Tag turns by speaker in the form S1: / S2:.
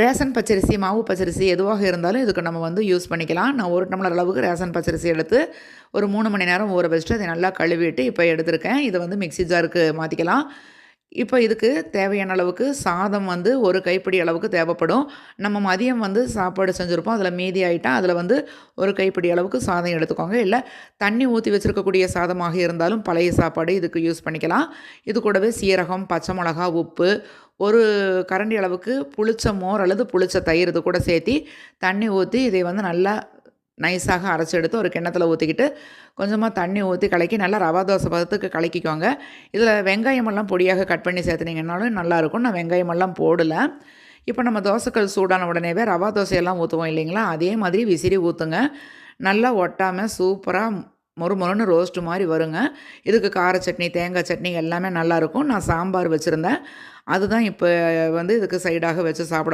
S1: Ration பச்சரிசி, மாவு பச்சரிசி எதுவாக இருந்தாலும் இதுக்கு நம்ம வந்து யூஸ் பண்ணிக்கலாம். நான் 1 டம்ளர் அளவுக்கு ரேஷன் பச்சரிசி எடுத்து ஒரு 3 மணி நேரம் ஊற வச்சுட்டு அதை நல்லா கழுவிட்டு இப்போ எடுத்திருக்கேன். இதை வந்து மிக்ஸி ஜாருக்கு மாற்றிக்கலாம். இப்போ இதுக்கு தேவையான அளவுக்கு சாதம் வந்து ஒரு கைப்பிடி அளவுக்கு தேவைப்படும். நம்ம மதியம் வந்து சாப்பாடு செஞ்சுருப்போம். அதில் மீதி ஆயிட்டா அதில் வந்து ஒரு கைப்பிடி அளவுக்கு சாதம் எடுத்துக்கோங்க. இல்லை தண்ணி ஊற்றி வச்சுருக்கக்கூடிய சாதமாக இருந்தாலும் பழைய சாப்பாடு இதுக்கு யூஸ் பண்ணிக்கலாம். இது கூடவே சீரகம், பச்சை மிளகா, உப்பு, ஒரு கரண்டி அளவுக்கு புளிச்ச மோர் அல்லது புளிச்ச தயிர் இது கூட சேர்த்தி தண்ணி ஊற்றி இதை வந்து நல்லா நைஸாக அரைச்சி எடுத்து ஒரு கிண்ணத்தில் ஊற்றிக்கிட்டு கொஞ்சமாக தண்ணி ஊற்றி கலக்கி நல்லா ரவா தோசை பதத்துக்கு கலக்கிக்கோங்க. இதில் வெங்காயமெல்லாம் பொடியாக கட் பண்ணி சேர்த்துனீங்கன்னாலும் நல்லாயிருக்கும். நான் வெங்காயமெல்லாம் போடலை. இப்போ நம்ம தோசைக்கல் சூடான உடனேவே ரவா தோசையெல்லாம் ஊற்றுவோம் இல்லைங்களா, அதே மாதிரி விசிறி ஊற்றுங்க. நல்லா ஒட்டாமல் சூப்பராக மொறுமொறுன்னு ரோஸ்ட்டு மாதிரி வருங்க. இதுக்கு கார சட்னி, தேங்காய் சட்னி எல்லாமே நல்லாயிருக்கும். நான் சாம்பார் வச்சுருந்தேன். அதுதான் இப்போ வந்து இதுக்கு சைடாக வச்சு சாப்பிட